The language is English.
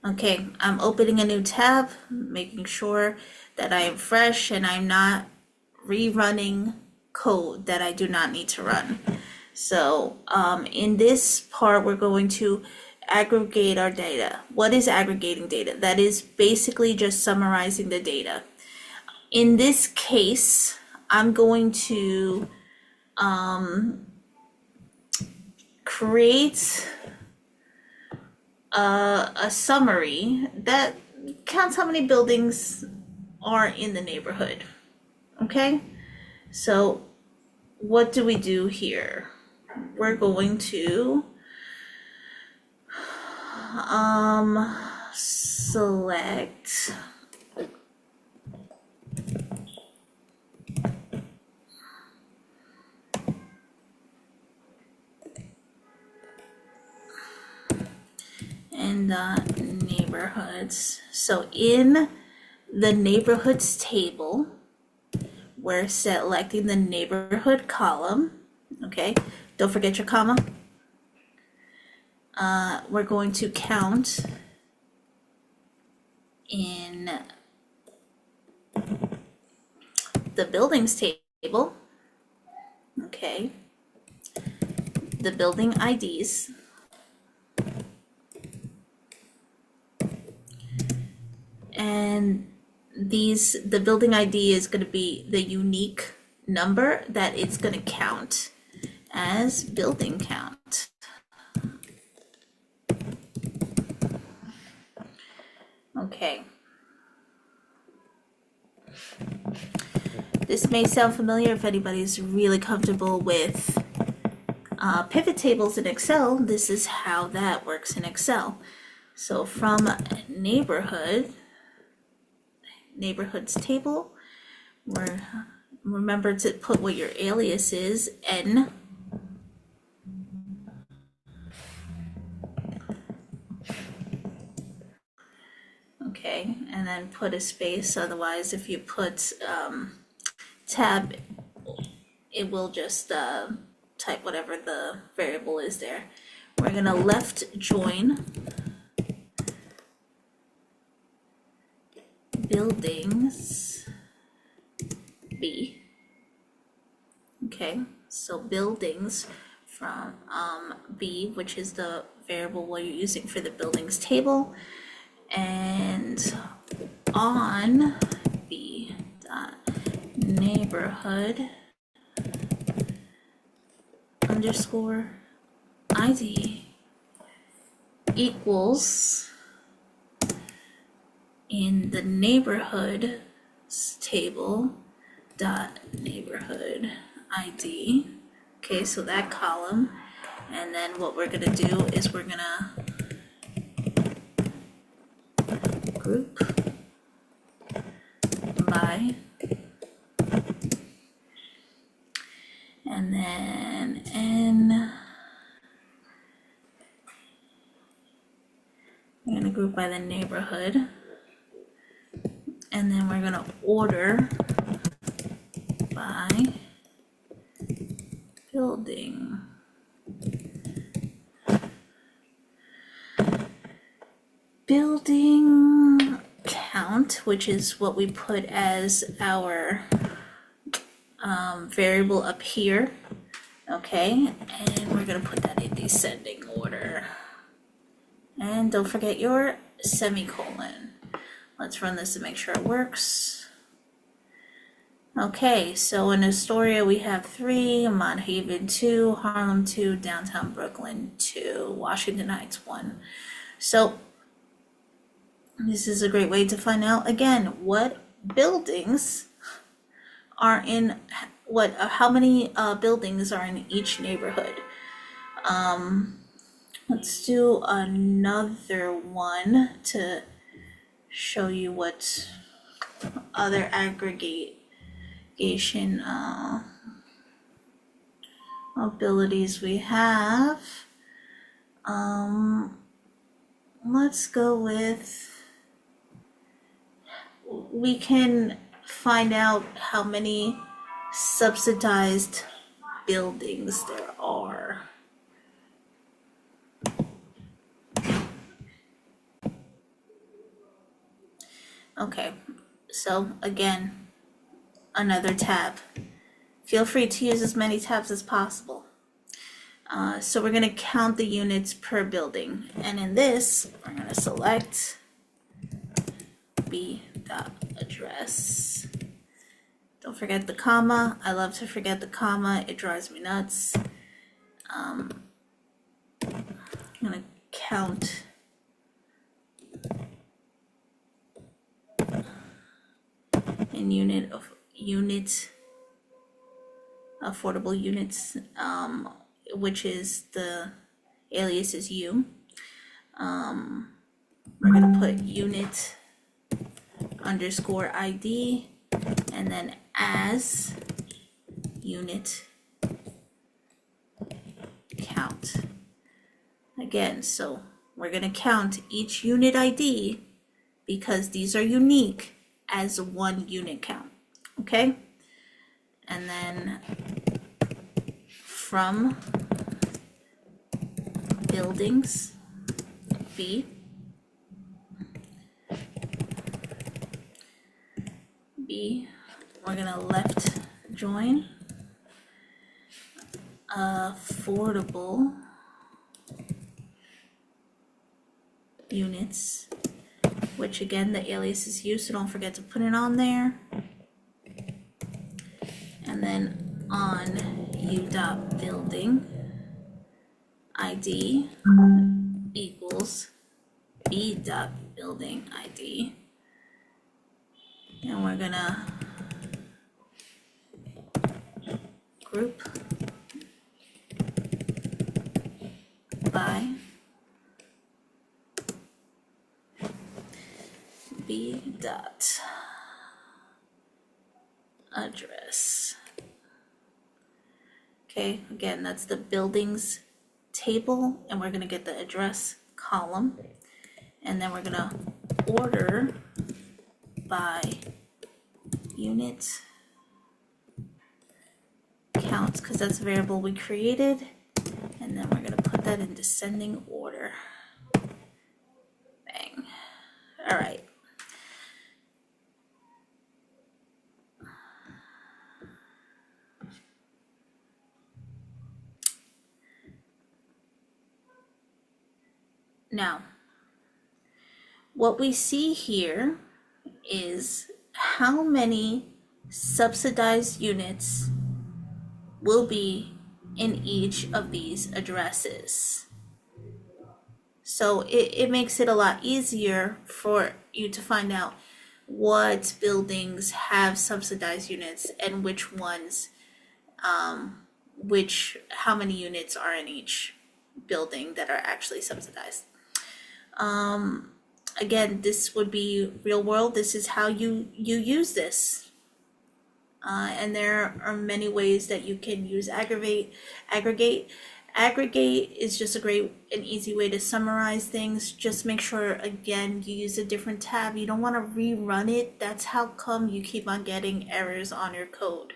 Okay, I'm opening a new tab, making sure that I am fresh and I'm not rerunning code that I do not need to run. So in this part, we're going to aggregate our data. What is aggregating data? That is basically just summarizing the data. In this case, I'm going to create a summary that counts how many buildings are in the neighborhood. Okay, so what do we do here? We're going to select and neighborhoods. So in the neighborhoods table, we're selecting the neighborhood column. Okay, don't forget your comma. We're going to count in the buildings table. Okay, the building IDs. And the building ID is going to be the unique number that it's going to count as building count. Okay. This may sound familiar if anybody's really comfortable with pivot tables in Excel. This is how that works in Excel. So from neighborhoods table, remember to put what your alias is, N. Okay, and then put a space. Otherwise, if you put tab, it will just type whatever the variable is there. We're gonna left join buildings B. Okay, so buildings from B, which is the variable we're using for the buildings table, and on B dot neighborhood underscore ID equals in the neighborhood table dot neighborhood ID. Okay, so that column, and then what we're gonna do is we're gonna group by, and then N, we're gonna group by the neighborhood, and then we're gonna order by building. Building count, which is what we put as our variable up here. Okay, and we're gonna put that in descending order. And don't forget your semicolon. Let's run this to make sure it works. Okay, so in Astoria we have 3, Mont Haven 2, Harlem 2, downtown Brooklyn 2, Washington Heights 1. So this is a great way to find out again what buildings are in how many buildings are in each neighborhood. Let's do another one to show you what other aggregation abilities we have. Let's go with, we can find out how many subsidized buildings there are. Okay, so again, another tab. Feel free to use as many tabs as possible. So we're going to count the units per building. And in this, we're going to select b.address. Don't forget the comma. I love to forget the comma. It drives me nuts. I'm going to count in affordable units, which is the alias is u. We're going to put unit underscore ID and then as unit count. Again, so we're going to count each unit ID because these are unique as one unit count. Okay? And then from buildings B, we're gonna left join affordable units, which again the alias is used, so don't forget to put it on there. And then on u.building ID equals b.building ID. And we're gonna group by b.address. Okay, again, that's the buildings table, and we're gonna get the address column, and then we're gonna order by unit count, because that's a variable we created, and then we're gonna put that in descending order. Bang. All right. Now, what we see here is how many subsidized units will be in each of these addresses. So it makes it a lot easier for you to find out what buildings have subsidized units and which ones, how many units are in each building that are actually subsidized. Again, this would be real world. This is how you use this. And there are many ways that you can use aggregate. Aggregate is just a great and easy way to summarize things. Just make sure, again, you use a different tab. You don't want to rerun it. That's how come you keep on getting errors on your code.